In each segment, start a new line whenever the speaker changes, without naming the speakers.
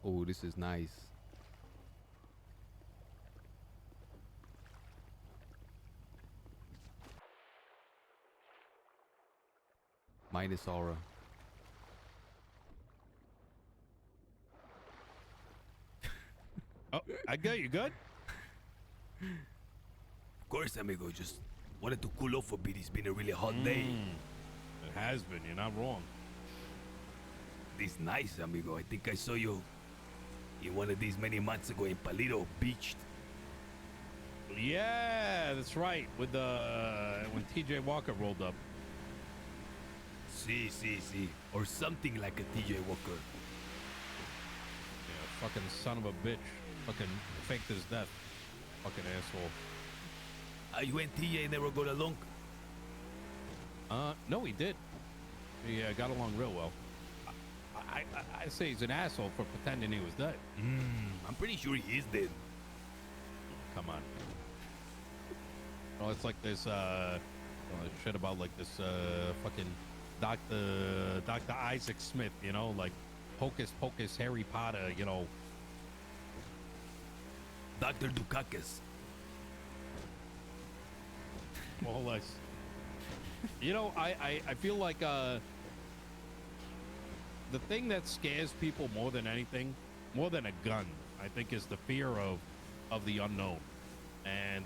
Oh, this is nice. Minus aura.
Oh, I got you. Good?
Of course, amigo. Just wanted to cool off a bit. It's been a really hot day.
It has been. You're not wrong.
This nice, amigo. I think I saw you in one of these many months ago in Palito Beach.
Yeah, that's right. With the when TJ Walker rolled up.
See. Or something like a TJ Walker.
Yeah, fucking son of a bitch. Fucking faked his death. Fucking asshole.
You and TJ never got along?
No, he did. He got along real well. I say he's an asshole for pretending he was dead.
I'm pretty sure he is dead.
Come on. Oh, it's like this shit about like this fucking Dr. Isaac Smith, you know, like Hocus Pocus Harry Potter, you know.
Dr. Dukakis.
More or less. You know, I feel like the thing that scares people more than anything, more than a gun, I think is the fear of the unknown. And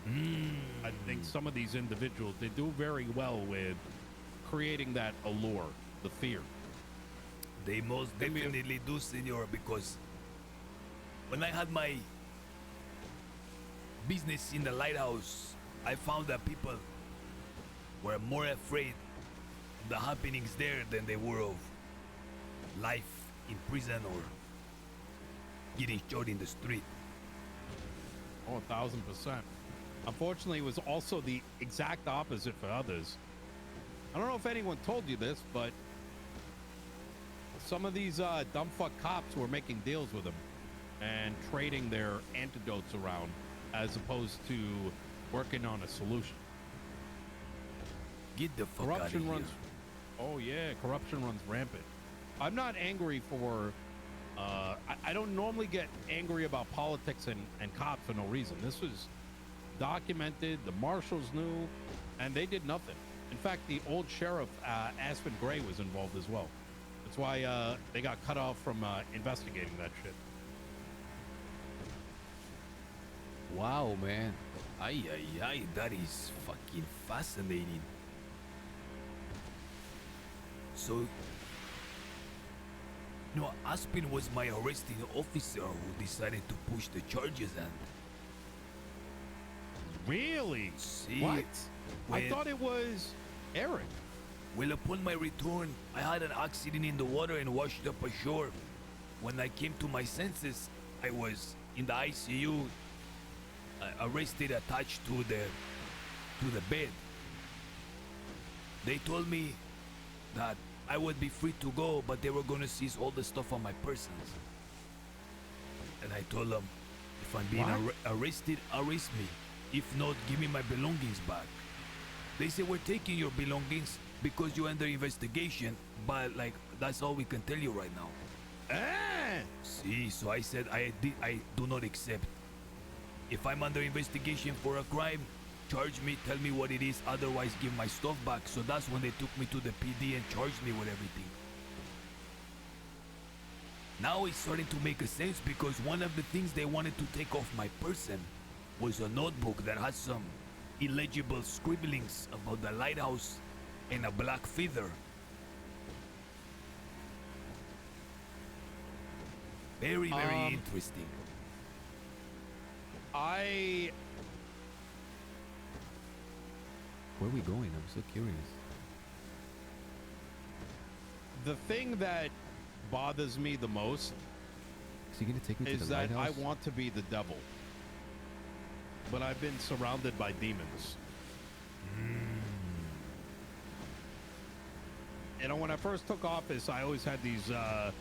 I think some of these individuals, they do very well with creating that allure, the fear.
They most definitely do, senor, because when I had my business in the lighthouse, I found that people were more afraid of the happenings there than they were of life in prison or getting shot in the street.
Oh, 1,000%. Unfortunately, it was also the exact opposite for others. I don't know if anyone told you this, but some of these dumb fuck cops were making deals with them and trading their antidotes around as opposed to working on a solution.
Get the fuck
Corruption
out of
runs.
here.
Oh yeah, corruption runs rampant. I'm not angry for. I don't normally get angry about politics and cops for no reason. This was documented. The marshals knew, and they did nothing. In fact, the old sheriff, Aspen Gray, was involved as well. That's why they got cut off from investigating that shit.
Wow, man.
Ay, that is fucking fascinating. So, Aspen was my arresting officer who decided to push the charges and...
Really?
See,
What? I
when-
thought it was Eric.
Well, upon my return, I had an accident in the water and washed up ashore. When I came to my senses, I was in the ICU, arrested, attached to the bed. They told me that I would be free to go, but they were gonna seize all the stuff on my persons. And I told them, if I'm being arrested, arrest me. If not, give me my belongings back. They said, we're taking your belongings because you're under investigation, but like, that's all we can tell you right now. See, so I said I do not accept. If I'm under investigation for a crime, charge me, tell me what it is, otherwise give my stuff back. So that's when they took me to the PD and charged me with everything. Now it's starting to make a sense because one of the things they wanted to take off my person was a notebook that has some illegible scribblings about the lighthouse and a black feather. Very, very interesting.
Where are we going? I'm so curious.
The thing that bothers me the most
Is he gonna take me to
is
the
that I
lighthouse?
want to be the devil, but I've been surrounded by demons. You know, when I first took office, I always had these, I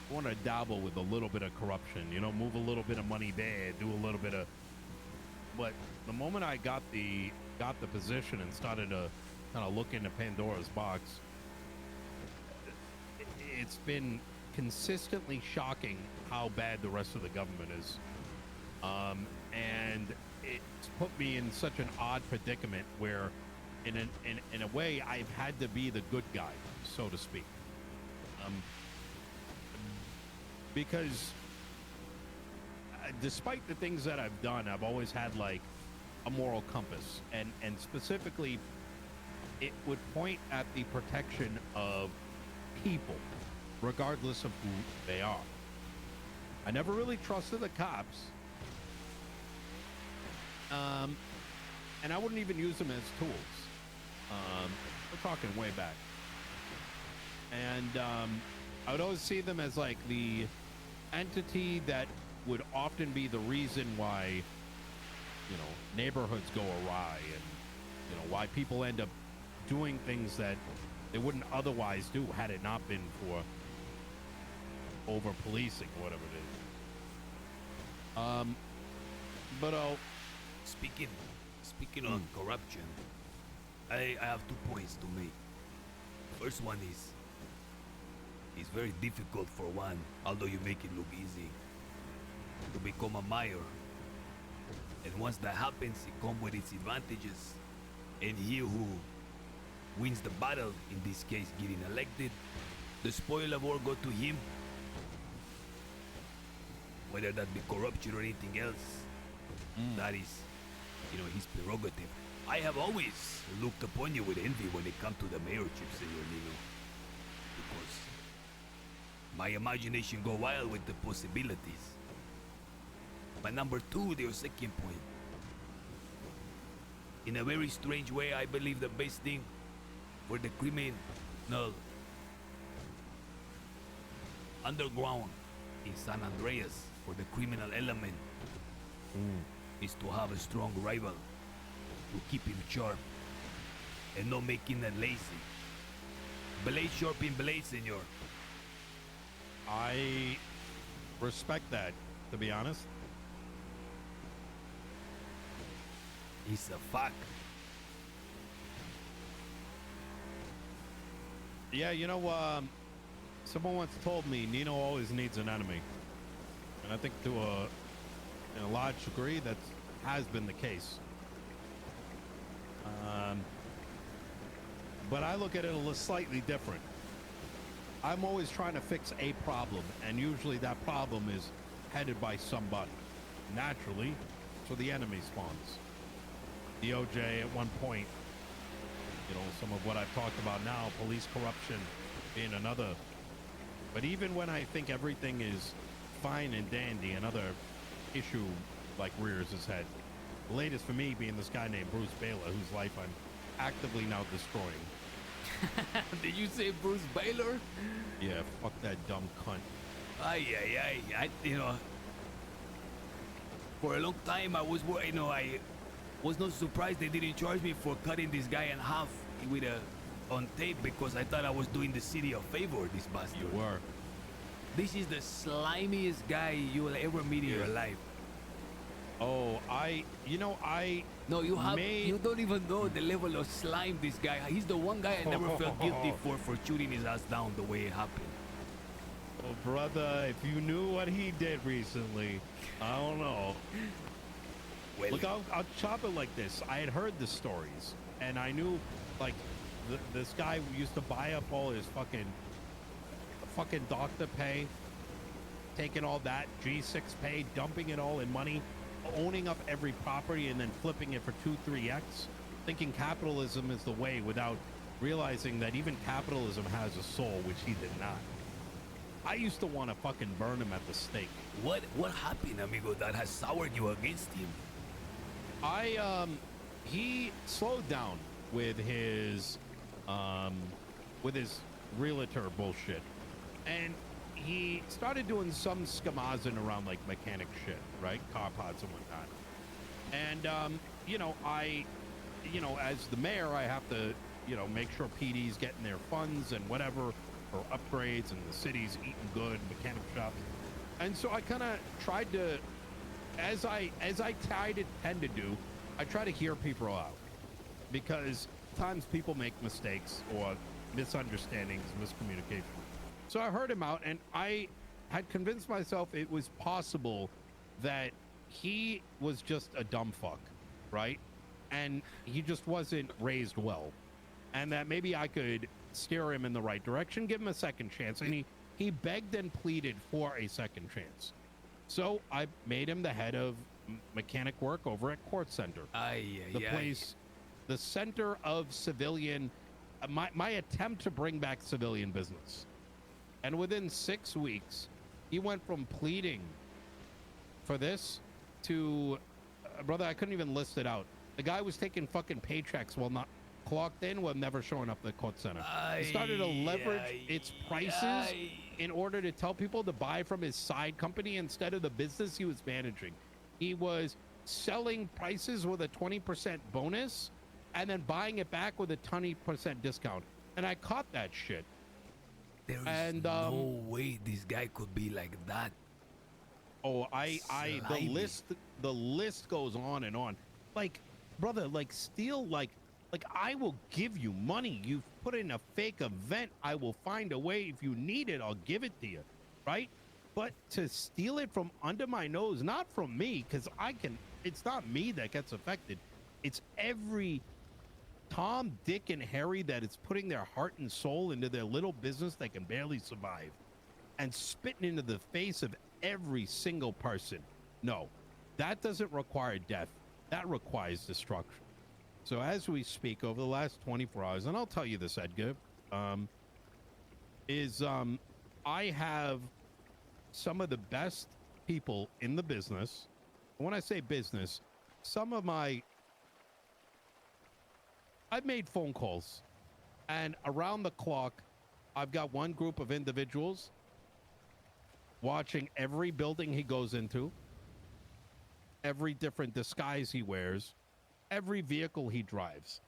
want to dabble with a little bit of corruption, move a little bit of money there, do a little bit of, but the moment I got the position and started to kind of look into Pandora's box, it's been consistently shocking how bad the rest of the government is. And it's put me in such an odd predicament where, in a way, I've had to be the good guy, so to speak. Because despite the things that I've done, I've always had like a moral compass, and specifically, it would point at the protection of people, regardless of who they are. I never really trusted the cops. And I wouldn't even use them as tools. We're talking way back. And I would always see them as like the entity that would often be the reason why, you know, neighborhoods go awry, and, you know, why people end up doing things that they wouldn't otherwise do had it not been for over policing or whatever it is. But
Speaking on corruption, I have 2 points to make. First one is, it's very difficult for one, although you make it look easy, to become a mayor. And once that happens, it comes with its advantages. And he who wins the battle, in this case getting elected, the spoil of war go to him. Whether that be corruption or anything else, that is, you know, his prerogative. I have always looked upon you with envy when it comes to the mayorship, Senor Nino. Because my imagination go wild with the possibilities. But number 2, your second point. In a very strange way, I believe the best thing for the criminal underground in San Andreas, for the criminal element, is to have a strong rival to keep him sharp and not making them lazy. Blade sharp in blade, senor.
I respect that, to be honest.
It's a fact.
Yeah, you know, someone once told me Nino always needs an enemy. And I think in a large degree, that has been the case. But I look at it a little slightly different. I'm always trying to fix a problem, and usually that problem is headed by somebody. Naturally, so the enemy spawns. DOJ at one point, you know, some of what I've talked about now, police corruption being another. But even when I think everything is fine and dandy, another issue like rears its head. The latest for me being this guy named Bruce Baylor, whose life I'm actively now destroying.
Did you say Bruce Baylor?
Yeah, fuck that dumb cunt.
I you know, for a long time I was, you know, I was not surprised they didn't charge me for cutting this guy in half with on tape, because I thought I was doing the city a favor, this bastard.
You were.
This is the slimiest guy you will ever meet in your life.
Oh,
No, you don't even know the level of slime this guy. He's the one guy I never felt guilty for shooting his ass down the way it happened.
Oh, brother, if you knew what he did recently, I don't know.
Well,
Look, I'll chop it like this. I had heard the stories, and I knew, like, this guy used to buy up all his fucking doctor pay, taking all that G6 pay, dumping it all in money, owning up every property, and then flipping it for 2-3x, thinking capitalism is the way, without realizing that even capitalism has a soul, which he did not. I used to want to fucking burn him at the stake.
what happened, amigo, that has soured you against him?
He slowed down with his realtor bullshit, and he started doing some schemazing around like mechanic shit, right? Car pods and whatnot. And as the mayor, I have to, make sure PD's getting their funds and whatever for upgrades, and the city's eating good, mechanic shops. And so I kind of tried to, as I tend to do, I try to hear people out, because times people make mistakes or misunderstandings, miscommunication. So I heard him out, and I had convinced myself it was possible that he was just a dumb fuck, right? And he just wasn't raised well. And that maybe I could steer him in the right direction, give him a second chance. And he begged and pleaded for a second chance. So I made him the head of mechanic work over at Court Center. The place, the center of civilian, my attempt to bring back civilian business. And within 6 weeks, he went from pleading for this to, brother, I couldn't even list it out. The guy was taking fucking paychecks while not clocked in, while never showing up at the Court Center. He started to leverage its prices in order to tell people to buy from his side company instead of the business he was managing. He was selling prices with a 20% bonus and then buying it back with a 20% discount. And I caught that shit.
There's no way this guy could be like that.
Oh, the list goes on and on. Like, brother, like steal, like I will give you money. You've put in a fake event. I will find a way. If you need it, I'll give it to you, right? But to steal it from under my nose, not from me, because it's not me that gets affected. It's every Tom, Dick, and Harry that is putting their heart and soul into their little business that can barely survive and spitting into the face of every single person. No, that doesn't require death. That requires destruction. So as we speak, over the last 24 hours, and I'll tell you this, Edgar, I have some of the best people in the business. When I say business, I've made phone calls, and around the clock, I've got one group of individuals watching every building he goes into, every different disguise he wears, every vehicle he drives.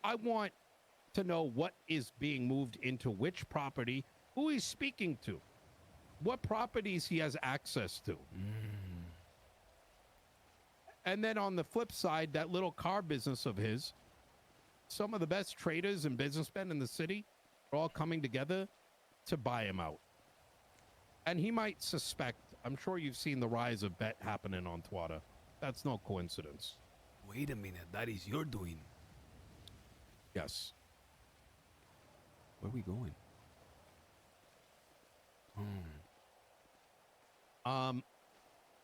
I want to know what is being moved into which property, who he's speaking to, what properties he has access to. And then on the flip side, that little car business of his, some of the best traders and businessmen in the city are all coming together to buy him out. And he might suspect, I'm sure you've seen the rise of bet happening on Twitter. That's no coincidence.
Wait a minute, that is your doing.
Yes.
Where are we going?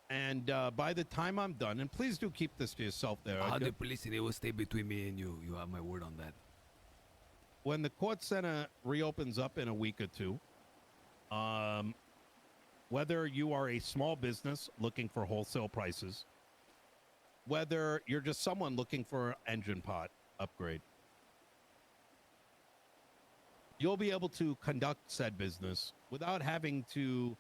And by the time I'm done, and please do keep this to yourself there.
100%, it will stay between me and you. You have my word on that.
When the Court Center reopens up in a week or two, whether you are a small business looking for wholesale prices, whether you're just someone looking for an engine pot upgrade, you'll be able to conduct said business without having to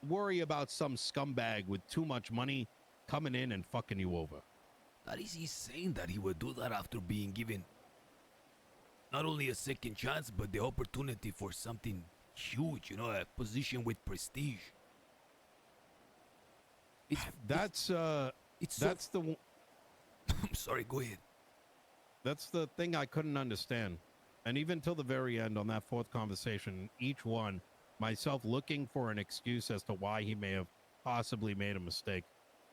worry about some scumbag with too much money coming in and fucking you over.
That is insane that he would do that after being given not only a second chance, but the opportunity for something huge, a position with prestige.
I'm
sorry, go ahead.
That's the thing I couldn't understand. And even till the very end on that fourth conversation, each one, myself looking for an excuse as to why he may have possibly made a mistake.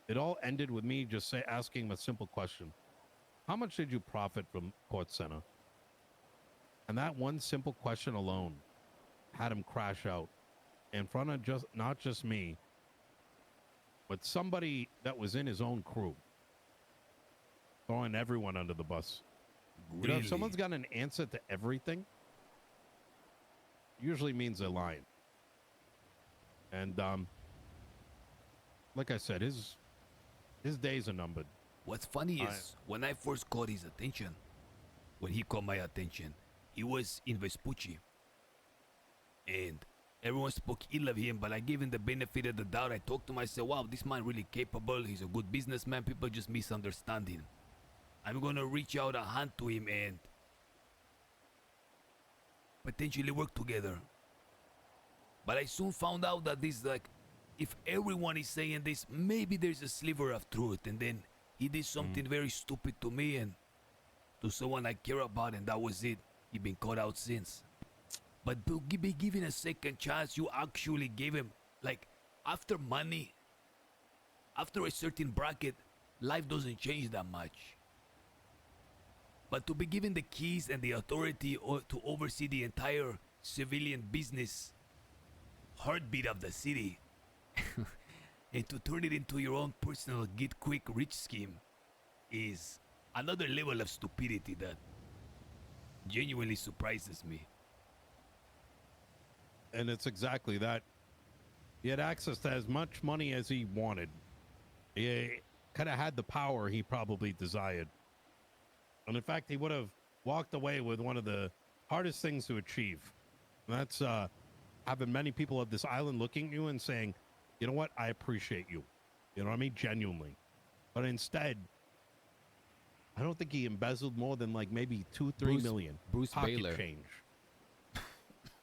It all ended with me just asking him a simple question. How much did you profit from Court Center? And that one simple question alone had him crash out in front of not just me, but somebody that was in his own crew, throwing everyone under the bus.
Really?
If someone's got an answer to everything, usually means they're lying. And like I said, his days are numbered.
What's funny is when I first caught his attention, when he caught my attention, he was in Vespucci. And everyone spoke ill of him, but I gave him the benefit of the doubt. I talked to myself, wow, this man really capable. He's a good businessman. People just misunderstand him. I'm going to reach out a hand to him and potentially work together. But I soon found out that this, if everyone is saying this, maybe there's a sliver of truth. And then he did something very stupid to me and to someone I care about, and that was it. He been caught out since. But to be given a second chance, you actually gave him, like, after money, after a certain bracket, life doesn't change that much. But to be given the keys and the authority to oversee the entire civilian business heartbeat of the city, and to turn it into your own personal get quick rich scheme is another level of stupidity that genuinely surprises me.
And it's exactly that. He had access to as much money as he wanted. He could have had the power he probably desired. And in fact, he would have walked away with one of the hardest things to achieve. And that's having many people of this island looking at you and saying, you know what, I appreciate you. You know what I mean? Genuinely. But instead, I don't think he embezzled more than like maybe 2-3 million.
Bruce
pocket
Baylor.
change.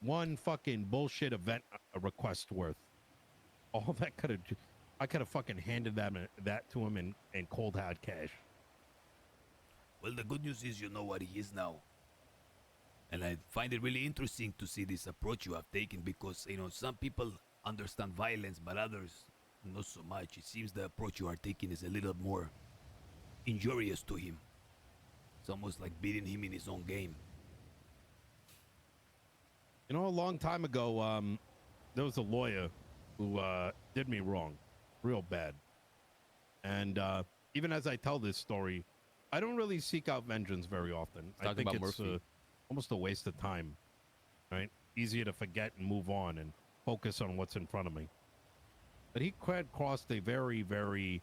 One fucking bullshit event request worth. All that could have, I could have fucking handed that to him in cold hard cash.
Well, the good news is you know what he is now. And I find it really interesting to see this approach you have taken because, you know, some people understand violence, but others not so much. It seems the approach you are taking is a little more injurious to him. It's almost like beating him in his own game.
You know, a long time ago, there was a lawyer who did me wrong, real bad. And even as I tell this story, I don't really seek out vengeance very often. I
Talking
think
about
it's
Murphy.
almost a waste of time, right? Easier to forget and move on and focus on what's in front of me. But he had crossed a very, very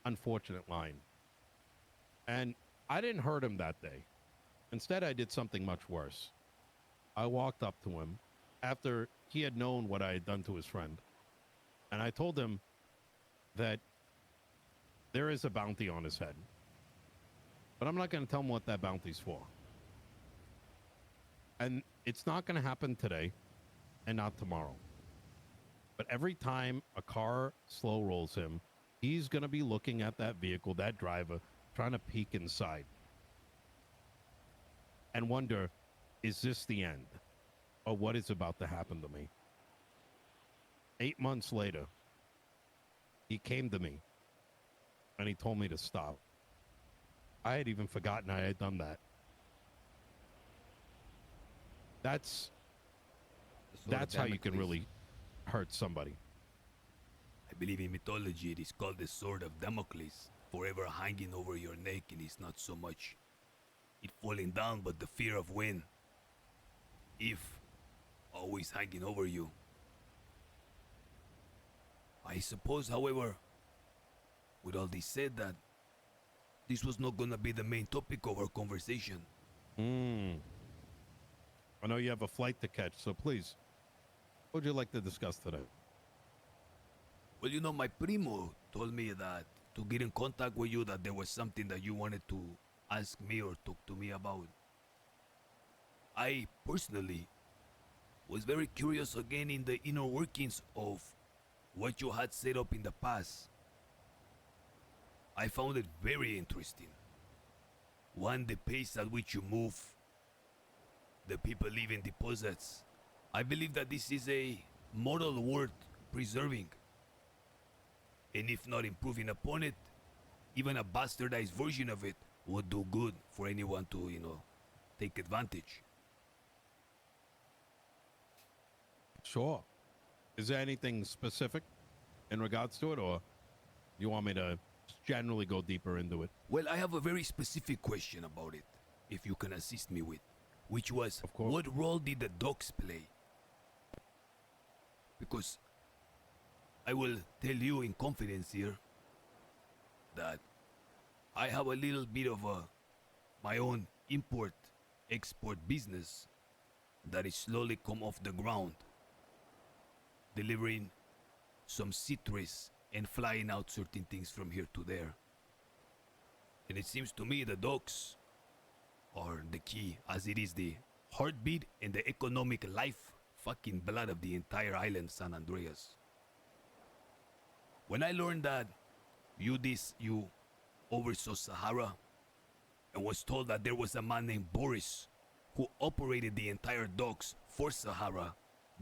unfortunate line. And I didn't hurt him that day. Instead, I did something much worse. I walked up to him after he had known what I had done to his friend. And I told him that there is a bounty on his head. But I'm not going to tell him what that bounty's for. And it's not going to happen today and not tomorrow. But every time a car slow rolls him, he's going to be looking at that vehicle, that driver, trying to peek inside and wonder, is this the end? Or what is about to happen to me? 8 months later, he came to me and he told me to stop. I had even forgotten I had done that. That's how you can really hurt somebody.
I believe in mythology it is called the sword of Damocles, forever hanging over your neck, and it's not so much it falling down, but the fear of when, if, always hanging over you. I suppose, however, with all this said, that this was not gonna be the main topic of our conversation.
I know you have a flight to catch, so please, what would you like to discuss today?
Well, you know, my primo told me that to get in contact with you, that there was something that you wanted to ask me or talk to me about. I personally was very curious again in the inner workings of what you had set up in the past. I found it very interesting. One, the pace at which you move, the people leaving deposits. I believe that this is a model worth preserving. And if not improving upon it, even a bastardized version of it would do good for anyone to, take advantage.
Sure. Is there anything specific in regards to it, or you want me to just generally go deeper into it?
Well, I have a very specific question about it, if you can assist me with, which was,
Of course.
what role did the dogs play? Because I will tell you in confidence here that I have a little bit of my own import-export business that is slowly come off the ground, delivering some citrus and flying out certain things from here to there. And it seems to me the dogs are the key, as it is the heartbeat and the economic life fucking blood of the entire island San Andreas. When I learned that you oversaw Sahara and was told that there was a man named Boris who operated the entire docks for Sahara.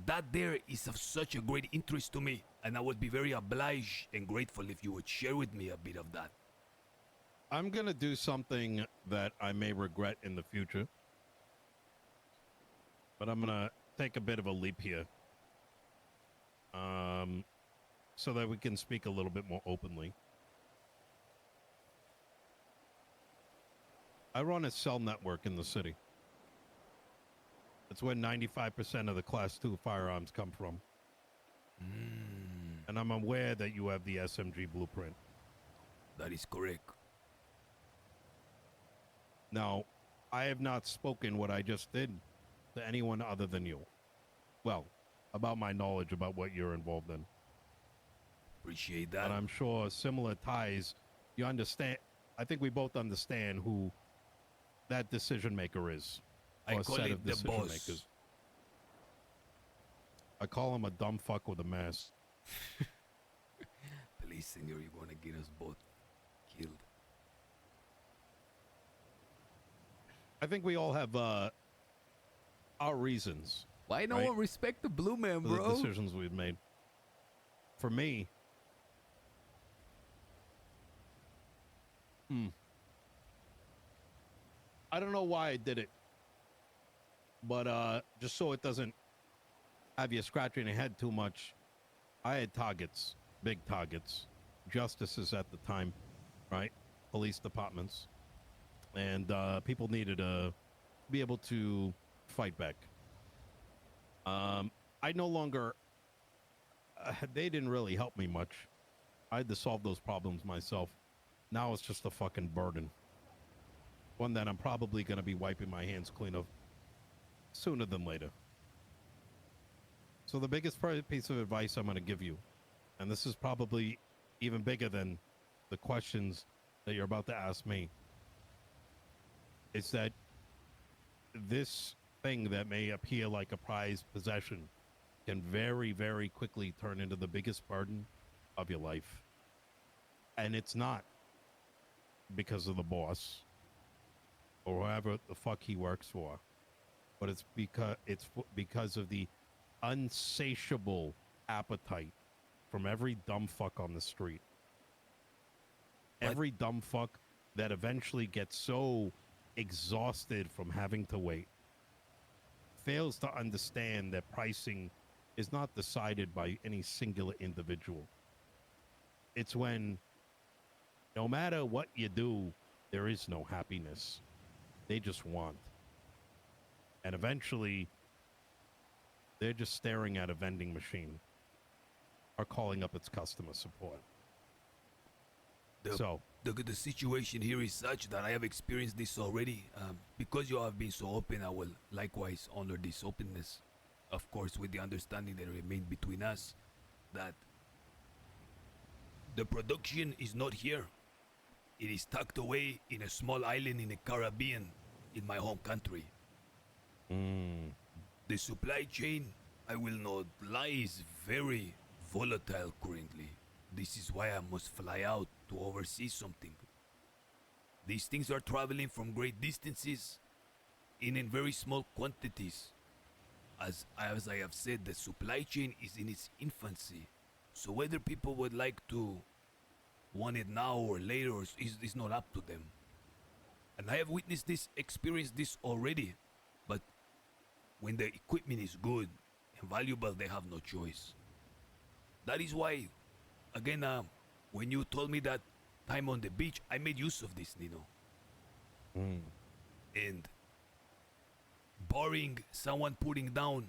That there is of such a great interest to me, and I would be very obliged and grateful if you would share with me a bit of that.
I'm going to do something that I may regret in the future, but I'm going to take a bit of a leap here. So that we can speak a little bit more openly. I run a cell network in the city. It's where 95% of the Class 2 firearms come from. And I'm aware that you have the SMG blueprint.
That is correct.
Now, I have not spoken what I just did to anyone other than you. Well, about my knowledge about what you're involved in.
Appreciate that.
And I'm sure similar ties, you understand. I think we both understand who that decision maker is.
I
Or
call
set
it
of
the
decision
boss.
makers. I call him a dumb fuck with a mask.
Please, senor, you're gonna get us both killed.
I think we all have our reasons
Why no
Right.
one respect the blue man,
for the
bro?
decisions we've made. For me, I don't know why I did it, but just so it doesn't have you scratching your head too much, I had targets, big targets, justices at the time, right? Police departments, and people needed to be able to fight back. I no longer, they didn't really help me much. I had to solve those problems myself. Now it's just a fucking burden. One that I'm probably going to be wiping my hands clean of sooner than later. So the biggest piece of advice I'm going to give you, and this is probably even bigger than the questions that you're about to ask me, is that this thing that may appear like a prized possession can very, very quickly turn into the biggest burden of your life. And it's not because of the boss or whoever the fuck he works for, but it's because of the unsatiable appetite from every dumb fuck on the street.
What?
Every dumb fuck that eventually gets so exhausted from having to wait fails to understand that pricing is not decided by any singular individual. It's when no matter what you do, there is no happiness. They just want. And eventually, they're just staring at a vending machine or calling up its customer support.
The situation here is such that I have experienced this already. Because you have been so open, I will likewise honor this openness. Of course, with the understanding that remained between us, that the production is not here. It is tucked away in a small island in the Caribbean, in my home country. The supply chain, I will not lie, is very volatile currently. This is why I must fly out to oversee something. These things are traveling from great distances in very small quantities. As I have said, the supply chain is in its infancy. So whether people would like to want it now or later is not up to them. And I have witnessed this, experienced this already. But when the equipment is good and valuable, they have no choice. That is why, again, when you told me that time on the beach, I made use of this, Nino. And barring someone putting down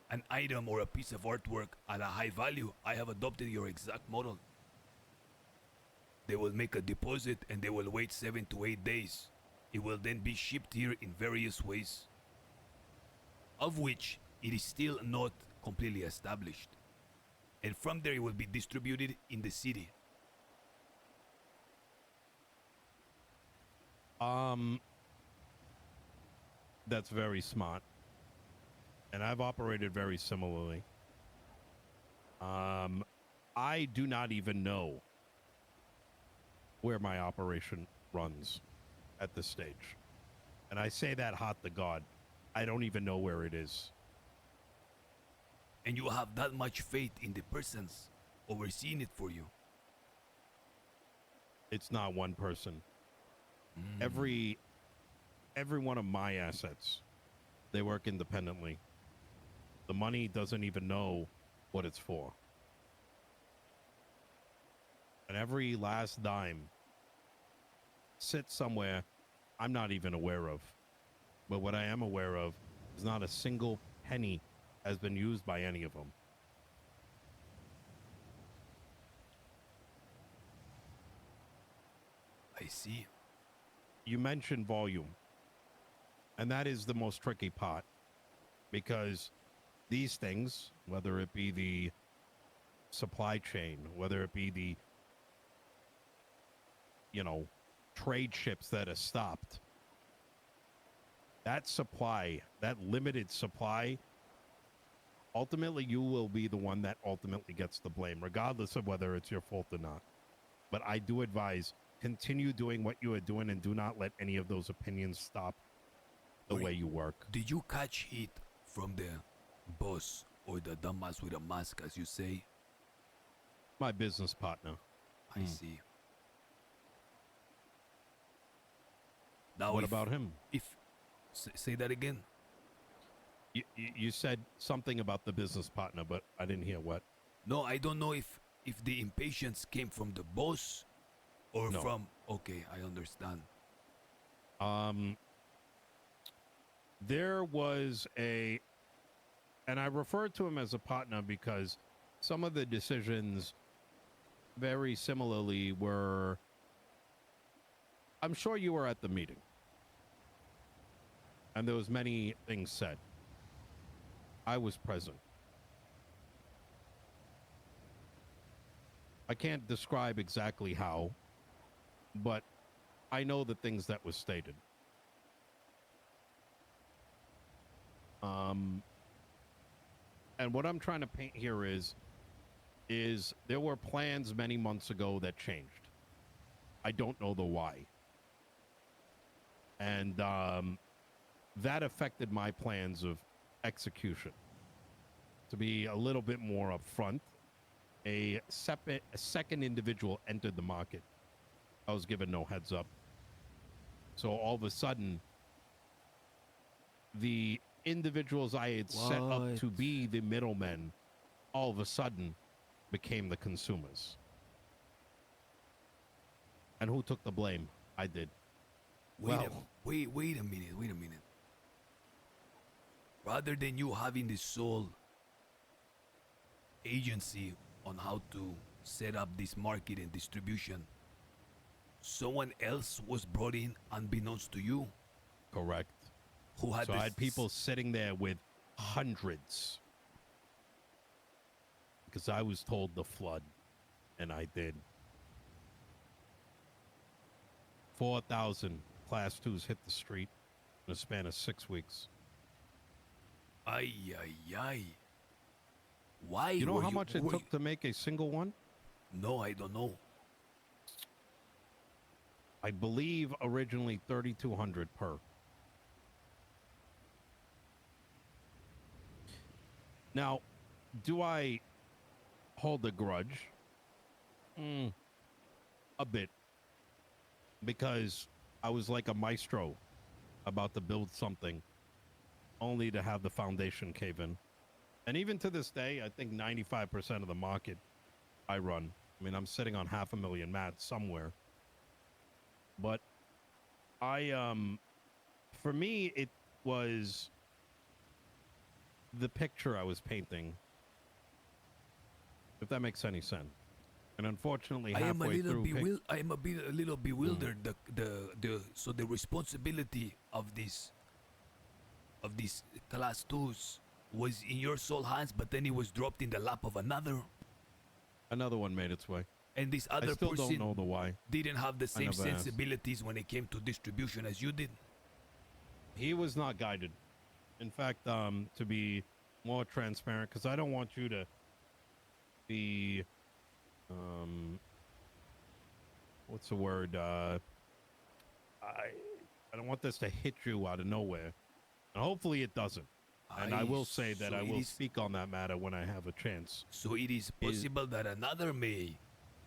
an item or a piece of artwork at a high value, I have adopted your exact model. They will make a deposit and they will wait 7 to 8 days. It will then be shipped here in various ways, of which it is still not completely established. And from there it will be distributed in the city.
That's very smart. And I've operated very similarly. I do not even know where my operation runs at this stage. And I say that hot to God. I don't even know where it is.
And you have that much faith in the persons overseeing it for you.
It's not one person. Every one of my assets, they work independently. The money doesn't even know what it's for. And every last dime sits somewhere I'm not even aware of. But what I am aware of is not a single penny has been used by any of them.
I see.
You mentioned volume, and that is the most tricky part, because these things, whether it be the supply chain, whether it be the, trade ships that are stopped, that supply, that limited supply, ultimately you will be the one that ultimately gets the blame, regardless of whether it's your fault or not. But I do advise, continue doing what you are doing and do not let any of those opinions stop the way you work.
Did you catch heat from the boss or the dumbass with a mask, as you say?
My business partner.
I see. Now,
What about him?
Say that again.
You said something about the business partner, but I didn't hear what.
No, I don't know if the impatience came from the boss or
No.
from. Okay, I understand.
There was and I refer to him as a partner because some of the decisions very similarly were, I'm sure you were at the meeting and there was many things said. I was present. I can't describe exactly how, but I know the things that was stated. And what I'm trying to paint here is there were plans many months ago that changed. I don't know the why. And that affected my plans of execution. To be a little bit more upfront, a second individual entered the market. I was given no heads up. So all of a sudden, the individuals I had set up to be the middlemen all of a sudden became the consumers. And who took the blame? I did.
Wait a minute. Rather than you having the sole agency on how to set up this market and distribution, someone else was brought in unbeknownst to you.
Correct.
Who had
So I had people sitting there with hundreds because I was told the flood, and I did. 4,000 Class 2s hit the street in a span of 6 weeks.
Ay. Why?
You know how much it took to make a single one?
No, I don't know.
I believe originally 3,200 per. Now, do I hold a grudge? A bit. Because I was like a maestro about to build something only to have the foundation cave in. And even to this day, I think 95% of the market I run. I mean, I'm sitting on 500,000 mats somewhere. But for me, it was the picture I was painting, if that makes any sense. And unfortunately, halfway through,
I am a little bewildered. So the responsibility of these class 2s was in your sole hands, but then it was dropped in the lap of another.
another one made its way.
And this
I
other
still
person
don't know the why.
didn't have the same
never asked.
sensibilities when it came to distribution as you did.
He was not guided. In fact, to be more transparent, because I don't want you to be, what's the word? I don't want this to hit you out of nowhere. And hopefully it doesn't. And I will say that
so
I
it
will
is-
speak on that matter when I have a chance.
So it is possible that another may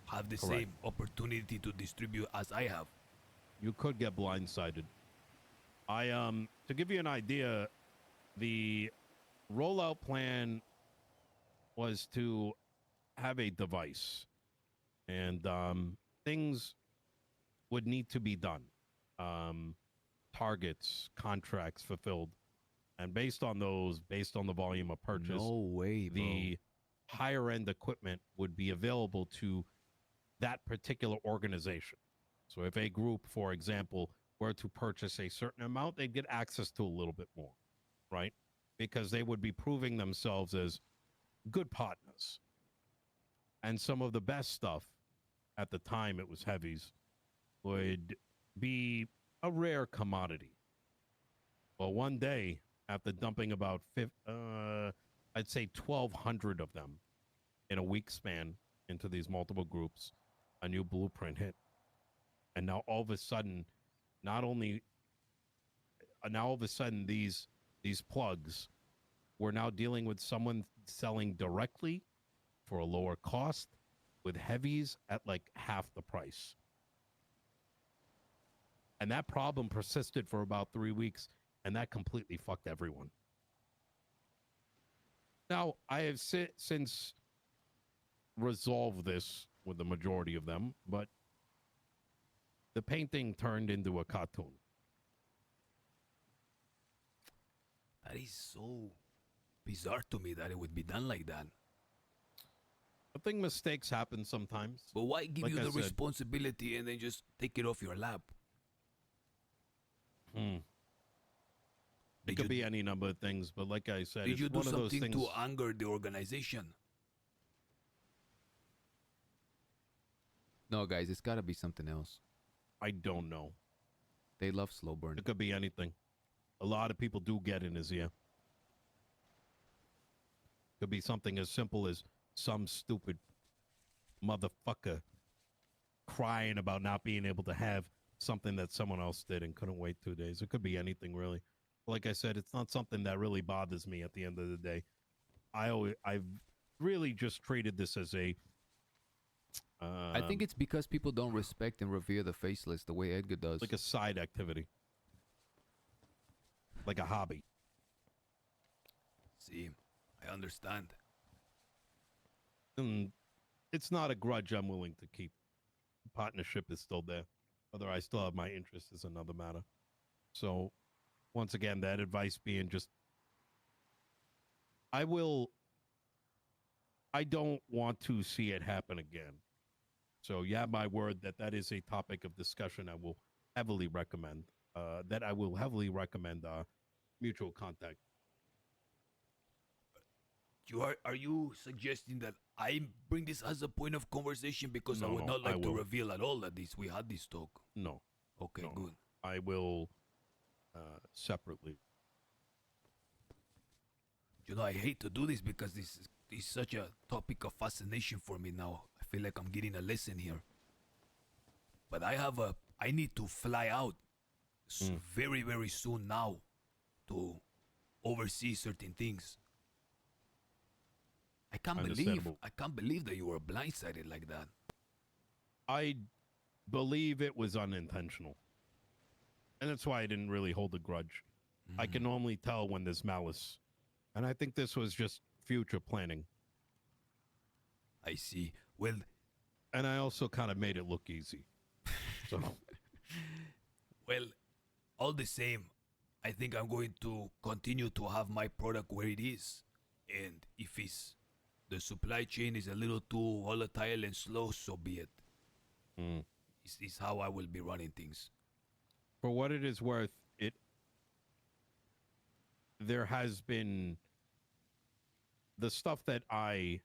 have the
Correct.
same opportunity to distribute as I have.
You could get blindsided. To give you an idea, the rollout plan was to have a device, and things would need to be done. Targets, contracts fulfilled, and based on those, based on the volume of purchase,
No way, bro.
the higher end equipment would be available to that particular organization. So if a group, for example, were to purchase a certain amount, they'd get access to a little bit more, right? Because they would be proving themselves as good partners. And some of the best stuff at the time, it was heavies, would be a rare commodity. Well, one day, after dumping about, I'd say 1,200 of them in a week span into these multiple groups, a new blueprint hit. And now all of a sudden, not only, now all of a sudden these plugs, we're now dealing with someone selling directly for a lower cost with heavies at like half the price. And that problem persisted for about 3 weeks, and that completely fucked everyone. Now, I have since resolved this with the majority of them, but the painting turned into a cartoon.
That is so bizarre to me that it would be done like that.
I think mistakes happen sometimes.
But why give
Like
you
I
the
said.
responsibility and then just take it off your lap?
It
Did
could
you-
be any number of things, but like I said,
Did
it's
you do
one of those
something
things.
to anger the organization?
No, guys, it's got to be something else.
I don't know.
They love slow burn.
It could be anything. A lot of people do get in his ear. Could be something as simple as some stupid motherfucker crying about not being able to have something that someone else did and couldn't wait 2 days. It could be anything, really. Like I said, it's not something that really bothers me at the end of the day. I've really just treated this as a
I think it's because people don't respect and revere the faceless the way Edgar does.
like a side activity, like a hobby.
See, I understand.
And it's not a grudge I'm willing to keep. Partnership is still there. Whether I still have my interest is another matter. So, once again, that advice being just, I don't want to see it happen again. So, you have my word that that is a topic of discussion I will heavily recommend. Mutual contact.
Are you suggesting that I bring this as a point of conversation because I
No,
would not
I
like to
will.
reveal at all that we had this talk?
No,
Okay,
no.
good.
I will separately.
You know, I hate to do this because this is such a topic of fascination for me now. I feel like I'm getting a lesson here. But I need to fly out very, very soon now to oversee certain things. I can't
Understandable.
believe that you were blindsided like that.
I believe it was unintentional. And that's why I didn't really hold a grudge. I can normally tell when there's malice. And I think this was just future planning.
I see. Well,
And I also kind of made it look easy. So,
well, all the same, I think I'm going to continue to have my product where it is. And if the supply chain is a little too volatile and slow, so be it. It's how I will be running things.
for what it is worth, there has been the stuff that I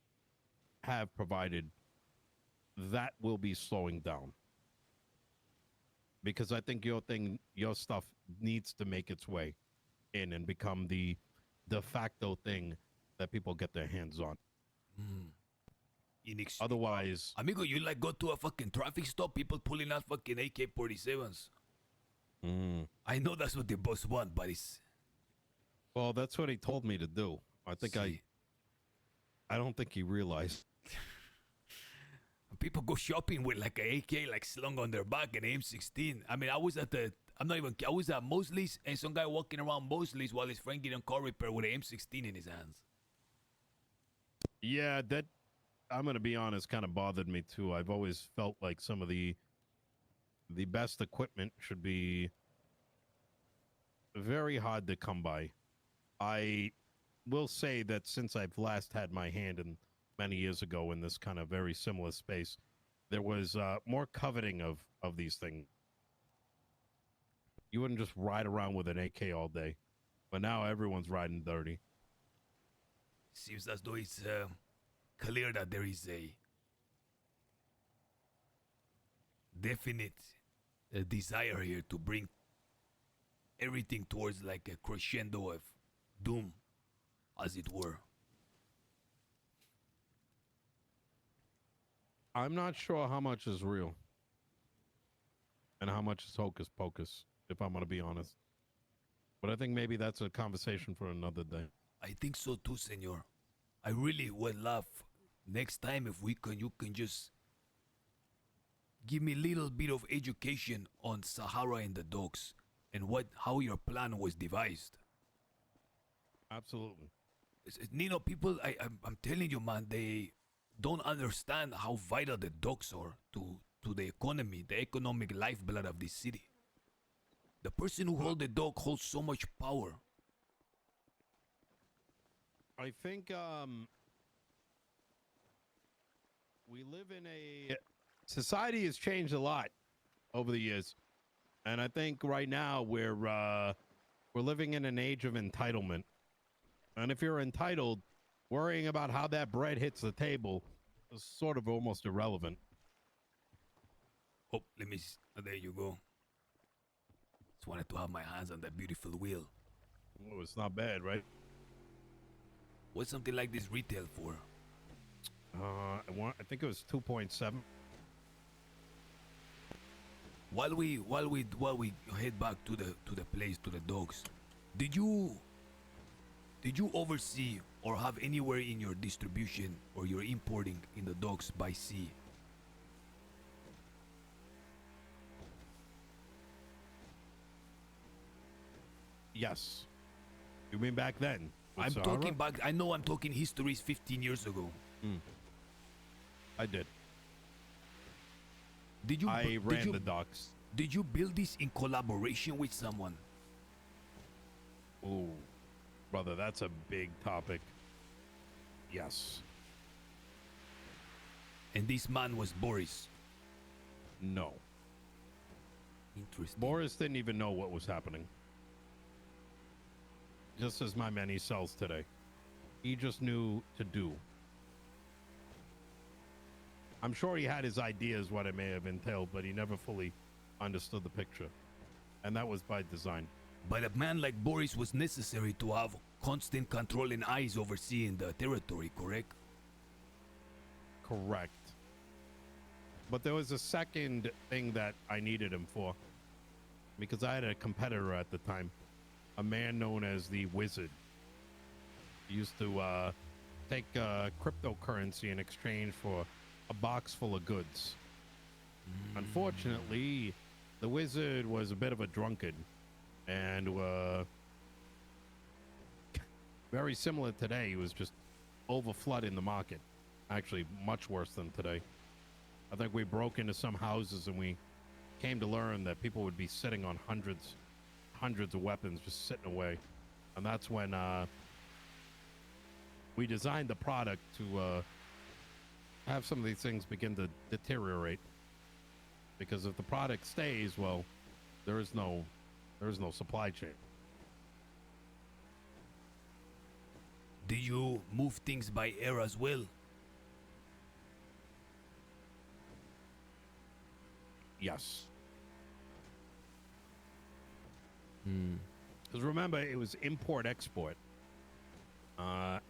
have provided that will be slowing down. Because I think your stuff needs to make its way in and become the de facto thing that people get their hands on. Otherwise,
Amigo, you like go to a fucking traffic stop, people pulling out fucking AK-47s.
Mm.
I know that's what the boss want, but it's
Well, that's what he told me to do. I think
see,
I don't think he realized.
people go shopping with like a AK like slung on their back and M16. I mean, I was at Mosley's and some guy walking around Mosley's while his friend getting car repair with an M16 in his hands.
Yeah, that I'm gonna be honest, kind of bothered me too. I've always felt like some of the best equipment should be very hard to come by. I will say that since I've last had my hand in many years ago in this kind of very similar space, there was more coveting of these things. You wouldn't just ride around with an AK all day, but now everyone's riding dirty.
Seems as though it's clear that there is a definite desire here to bring everything towards like a crescendo of doom, as it were.
I'm not sure how much is real and how much is hocus pocus, if I'm going to be honest. But I think maybe that's a conversation for another day.
I think so too, senor. I really would love next time if you can just give me a little bit of education on Sahara and the dogs and how your plan was devised.
Absolutely.
Nino, people, I'm telling you, man, they don't understand how vital the dogs are to the economy, the economic lifeblood of this city. The person who holds the dog holds so much power.
I think we live in a society has changed a lot over the years, and I think right now we're living in an age of entitlement. And if you're entitled, worrying about how that bread hits the table is sort of almost irrelevant.
Oh, there you go. Just wanted to have my hands on that beautiful wheel.
Oh, it's not bad, right?
What's something like this retail for?
I think it was 2.7.
While we head back to the place, to the dogs, did you oversee or have anywhere in your distribution or your importing in the dogs by sea?
Yes. You mean back then? with
I'm
Sahara?
talking back. I know I'm talking histories 15 years ago.
I did. I ran the docks.
Did you build this in collaboration with someone?
Ooh, brother, that's a big topic. Yes.
And this man was Boris.
No.
Interesting.
Boris didn't even know what was happening. Just as my man he sells today. He just knew to do. I'm sure he had his ideas what it may have entailed, but he never fully understood the picture. And that was by design.
But a man like Boris was necessary to have constant control and eyes overseeing the territory, correct?
Correct. But there was a second thing that I needed him for. Because I had a competitor at the time. A man known as the Wizard. He used to take cryptocurrency in exchange for a box full of goods. Unfortunately, the Wizard was a bit of a drunkard. And very similar today. He was just over-flooding the market. Actually, much worse than today. I think we broke into some houses and we came to learn that people would be sitting on hundreds of weapons just sitting away. And that's when we designed the product to have some of these things begin to deteriorate. Because if the product stays, well, there is no supply chain.
Do you move things by air as well?
Yes. Because remember, it was import-export.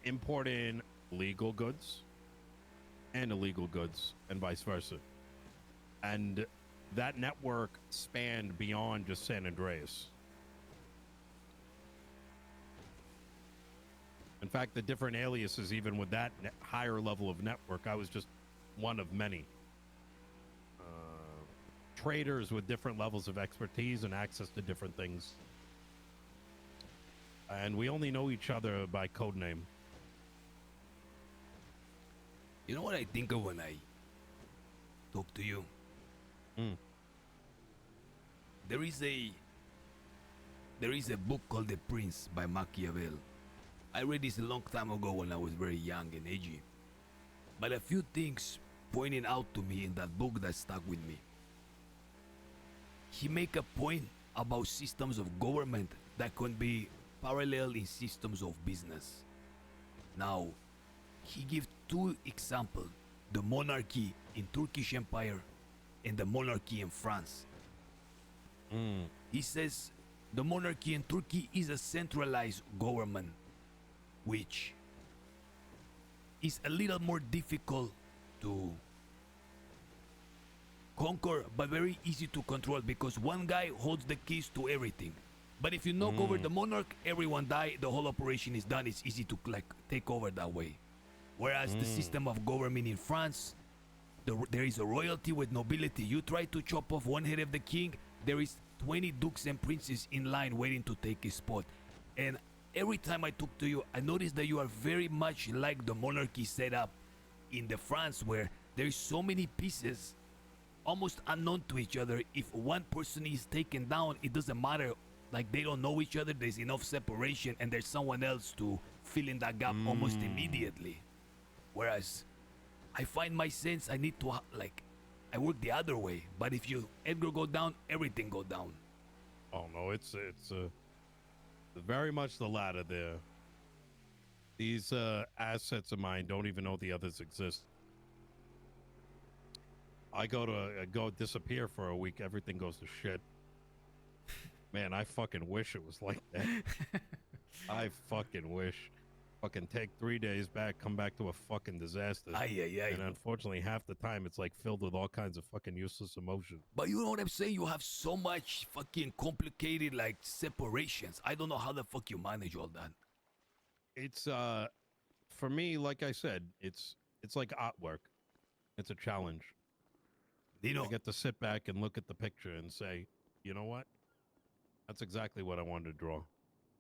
Import in legal goods and illegal goods and vice versa. And that network spanned beyond just San Andreas. In fact, the different aliases, even with that higher level of network, I was just one of many. Traders with different levels of expertise and access to different things. And we only know each other by code name.
You know what I think of when I talk to you? There is a book called The Prince by Machiavelli. I read this a long time ago when I was very young and edgy. But a few things pointed out to me in that book that stuck with me. He make a point about systems of government that can be parallel in systems of business. Now, he gives two examples, the monarchy in Turkish Empire and the monarchy in France. He says the monarchy in Turkey is a centralized government, which is a little more difficult to conquer, but very easy to control because one guy holds the keys to everything. But if you knock over the monarch, everyone die, the whole operation is done. It's easy to take over that way. Whereas the system of government in France, there is a royalty with nobility. You try to chop off one head of the king, there is 20 dukes and princes in line waiting to take his spot. And every time I talk to you, I notice that you are very much like the monarchy set up in the France, where there is so many pieces almost unknown to each other. If one person is taken down, it doesn't matter. Like, they don't know each other, there's enough separation, and there's someone else to fill in that gap almost immediately. Whereas I find my sense, I need to I work the other way. But if Edgar go down, everything go down.
Oh no, it's very much the latter there. These assets of mine don't even know the others exist. I go disappear for a week, everything goes to shit. Man, I fucking wish it was like that. I fucking wish. Fucking take 3 days back, come back to a fucking disaster. And unfortunately, half the time it's like filled with all kinds of fucking useless emotion.
But you know what I'm saying? You have so much fucking complicated separations. I don't know how the fuck you manage all that.
It's for me, like I said, it's like artwork. It's a challenge.
Nino,
I get to sit back and look at the picture and say, you know what? That's exactly what I wanted to draw.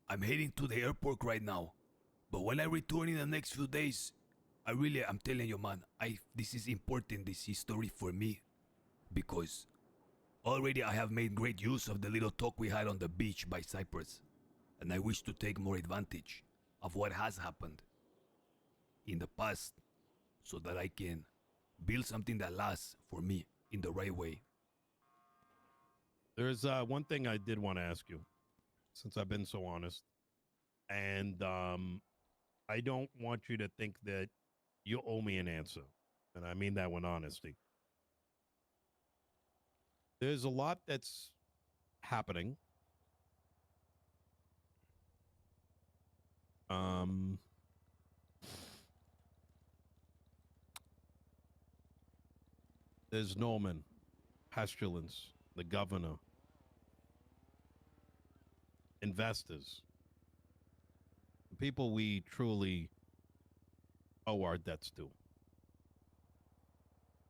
I'm heading to the airport right now. But when I return in the next few days, I'm telling you, man, this is important, this history for me. Because already I have made great use of the little talk we had on the beach by Cyprus. And I wish to take more advantage of what has happened in the past so that I can build something that lasts for me in the right way.
There's one thing I did want to ask you, since I've been so honest. And I don't want you to think that you owe me an answer. And I mean that with honesty. There's a lot that's happening. There's Norman, Pestilence, the governor, investors, the people we truly owe our debts to.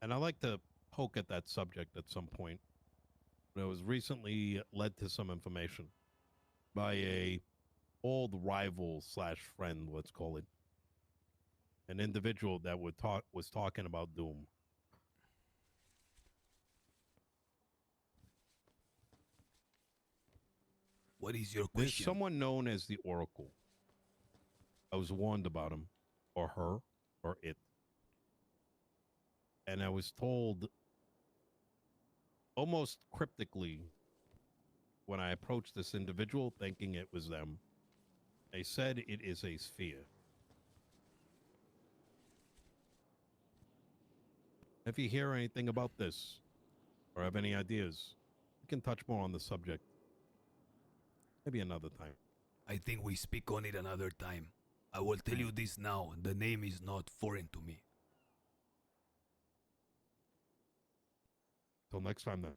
And I like to poke at that subject at some point. I was recently led to some information by a old rival / friend, let's call it, an individual that was talking about doom.
What is your
There's
question?
someone known as the Oracle. I was warned about him, or her, or it. And I was told almost cryptically when I approached this individual thinking it was them. They said it is a sphere. If you hear anything about this or have any ideas, we can touch more on the subject. Maybe another time.
I think we speak on it another time. I will tell you this now. The name is not foreign to me.
Till next time then.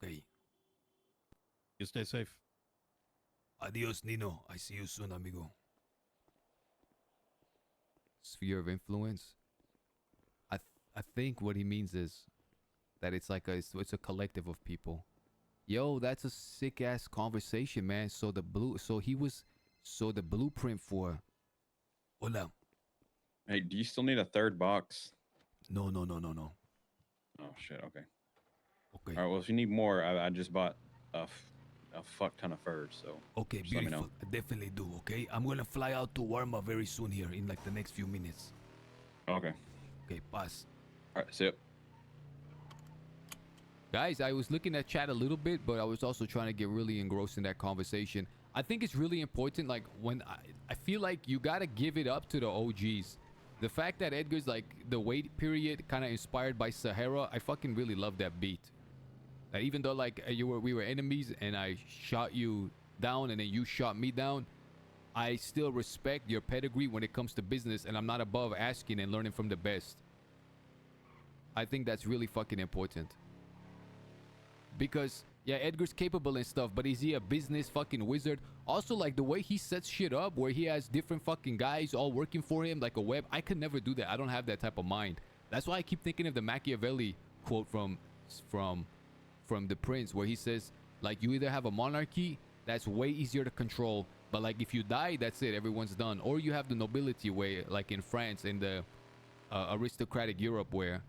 Okay.
You stay safe.
Adios, Nino. I see you soon, amigo.
Sphere of influence. I think what he means is that it's like it's a collective of people. Yo, that's a sick ass conversation, man. So the blueprint for.
Hola.
Hey, do you still need a third box?
No.
Oh shit. Okay.
Okay.
All right. Well, if you need more, I just bought a fuck ton of furs. So
Okay,
just let me
beautiful.
know.
I definitely do, okay? I'm gonna fly out to Warma very soon here in like the next few minutes.
Okay.
Okay, pass.
All right. See ya.
Guys, I was looking at chat a little bit, but I was also trying to get really engrossed in that conversation. I think it's really important, like, when I feel like you gotta give it up to the OGs. The fact that Edgar's, like, the wait period kind of inspired by Sahara, I fucking really love that beat. That even though, like, we were enemies and I shot you down and then you shot me down, I still respect your pedigree when it comes to business, and I'm not above asking and learning from the best. I think that's really fucking important. Because, yeah, Edgar's capable and stuff, but is he a business fucking wizard? Also, like, the way he sets shit up, where he has different fucking guys all working for him, like a web, I could never do that. I don't have that type of mind. That's why I keep thinking of the Machiavelli quote from The Prince, where he says, like, you either have a monarchy that's way easier to control, but, like, if you die, that's it, everyone's done. Or you have the nobility way, like in France, in the aristocratic Europe, where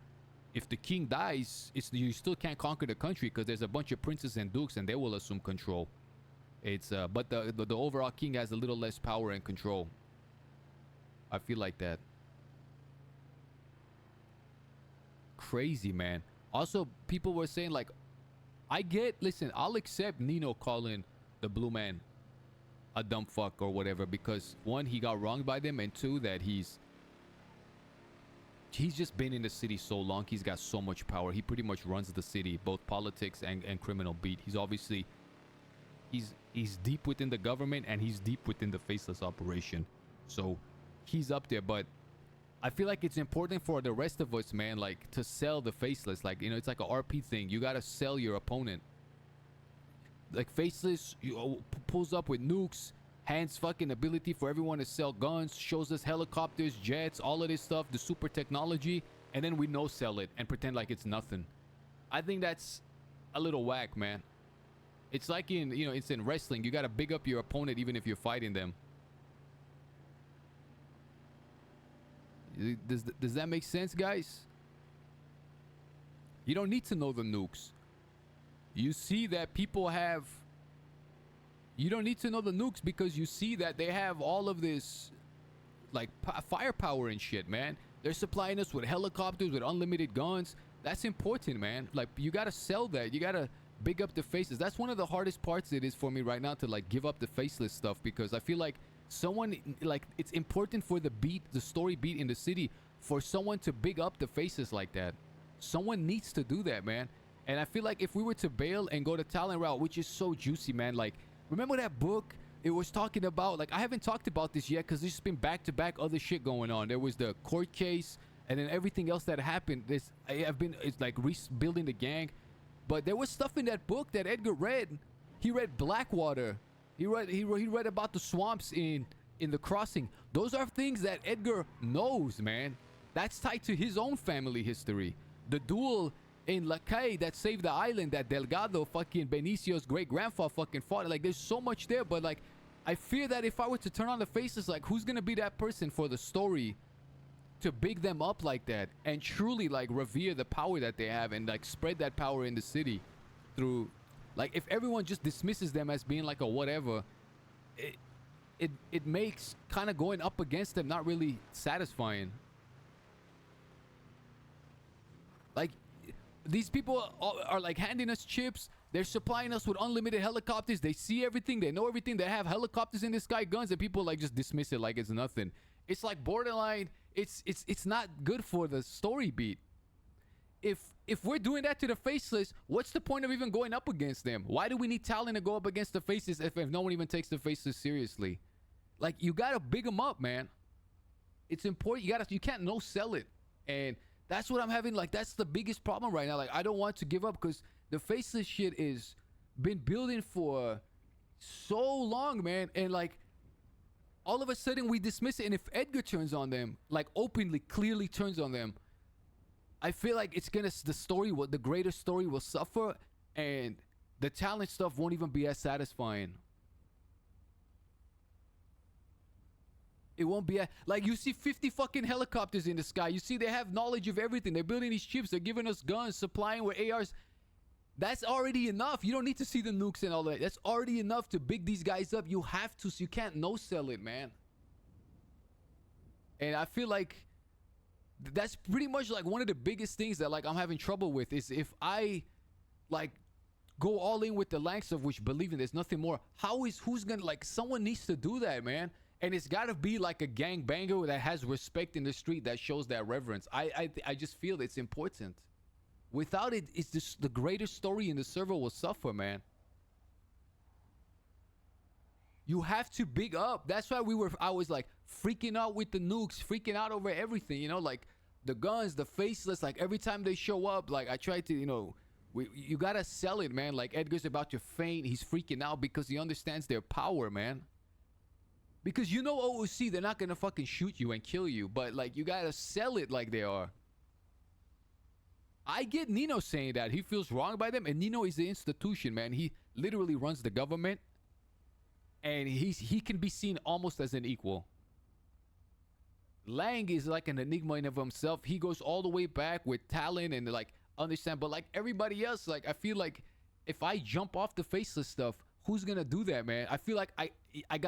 if the king dies, you still can't conquer the country because there's a bunch of princes and dukes and they will assume control. But the overall king has a little less power and control. I feel like that. Crazy, man. Also, people were saying, like, listen, I'll accept Nino calling the blue man a dumb fuck or whatever, because one, he got wronged by them, and two, that he's just been in the city so long. He's got so much power. He pretty much runs the city, both politics and criminal beat. He's obviously he's deep within the government, and he's deep within the faceless operation. So he's up there. But I feel like it's important for the rest of us, man, like, to sell the faceless. Like, you know, it's like a RP thing. You gotta sell your opponent. Like, faceless pulls up with nukes, hands fucking ability for everyone to sell guns, shows us helicopters, jets, all of this stuff, the super technology, and then we no sell it and pretend like it's nothing. I think that's a little whack, man. It's like it's in wrestling. You gotta big up your opponent even if you're fighting them. Does that make sense, guys? You don't need to know the nukes. You see that people have... You don't need to know the nukes because you see that they have all of this, like, firepower and shit, man. They're supplying us with helicopters, with unlimited guns. That's important, man. Like, you gotta sell that. You gotta big up the faces. That's one of the hardest parts it is for me right now, to, like, give up the faceless stuff, because I feel like someone, like, it's important for the story beat in the city, for someone to big up the faces like that. Someone needs to do that, man. And I feel like if we were to bail and go the talent route, which is so juicy, man, like, remember that book? It was talking about, like, I haven't talked about this yet because there's just been back-to-back other shit going on. There was the court case and then everything else that happened. It's like rebuilding the gang. But there was stuff in that book that Edgar read. He read Blackwater. He read about the swamps in the Crossing. Those are things that Edgar knows, man. That's tied to his own family history. The duel in La Calle that saved the island, that Delgado, fucking Benicio's great-grandfather, fucking fought. Like, there's so much there, but, like, I fear that if I were to turn on the faces, like, who's gonna be that person for the story to big them up like that and truly, like, revere the power that they have and, like, spread that power in the city through, like, if everyone just dismisses them as being like a whatever, it makes kind of going up against them not really satisfying. Like, these people are like handing us chips. They're supplying us with unlimited helicopters. They see everything. They know everything. They have helicopters in the sky, guns, and people, like, just dismiss it like it's nothing. It's like borderline. It's not good for the story beat. If we're doing that to the faceless, what's the point of even going up against them? Why do we need talent to go up against the faces if no one even takes the faces seriously? Like, you gotta big them up, man. It's important. You can't no sell it. And That's what I'm having. Like, that's the biggest problem right now. Like, I don't want to give up because the faceless shit is been building for so long, man. And like, all of a sudden we dismiss it. And if Edgar turns on them, like openly, clearly turns on them, I feel like it's gonna, the greater story will suffer, and the talent stuff won't even be as satisfying. It won't be like, you see 50 fucking helicopters in the sky. You see they have knowledge of everything. They're building these chips. They're giving us guns, supplying with ARs. That's already enough. You don't need to see the nukes and all that. That's already enough to big these guys up. You have to. So you can't no-sell it, man. And I feel like that's pretty much like one of the biggest things that like I'm having trouble with is if I like go all in with the Lang stuff, which believe in there's nothing more. Who's gonna, like, someone needs to do that, man. And it's got to be like a gangbanger that has respect in the street, that shows that reverence. I just feel it's important. Without it, it's just the greater story in the server will suffer, man. You have to big up. That's why I was like freaking out with the nukes, freaking out over everything, you know, like the guns, the faceless, like every time they show up, like I try to, you know, you got to sell it, man. Like Edgar's about to faint. He's freaking out because he understands their power, man. Because you know OOC, they're not going to fucking shoot you and kill you. But, like, you got to sell it like they are. I get Nino saying that. He feels wrong by them. And Nino is the institution, man. He literally runs the government. And he can be seen almost as an equal. Lang is like an enigma in of himself. He goes all the way back with talent and, like, understand. But, like, everybody else, like, I feel like if I jump off the faceless stuff, who's gonna do that, man? I feel like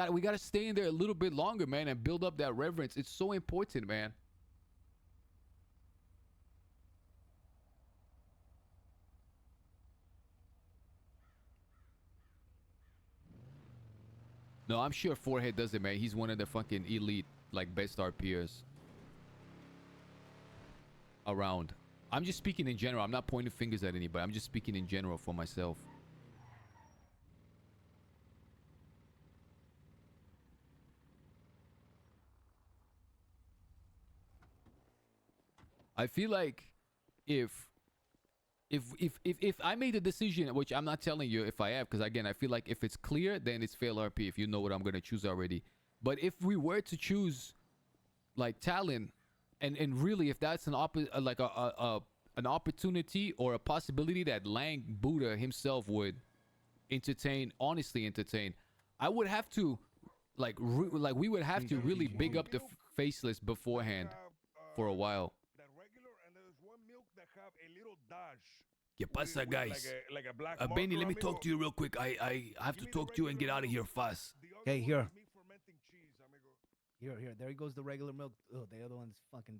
we gotta stay in there a little bit longer, man, and build up that reverence. It's so important, man. No, I'm sure Forehead does it, man. He's one of the fucking elite, like, best RPers around. I'm just speaking in general. I'm not pointing fingers at anybody. I'm just speaking in general for myself. I feel like if I made a decision, which I'm not telling you if I have, because again, I feel like if it's clear, then it's fail RP, if you know what I'm going to choose already. But if we were to choose like talent, and really if that's an opportunity or a possibility that Lang Buddha himself would honestly entertain, I would have to we would have to really big up the faceless beforehand for a while.
¿Qué pasa, guys? Benny, let me talk to you real quick. I have to talk to you and get out of here fast.
Okay, here. Here. There goes the regular milk. Oh, the other one's fucking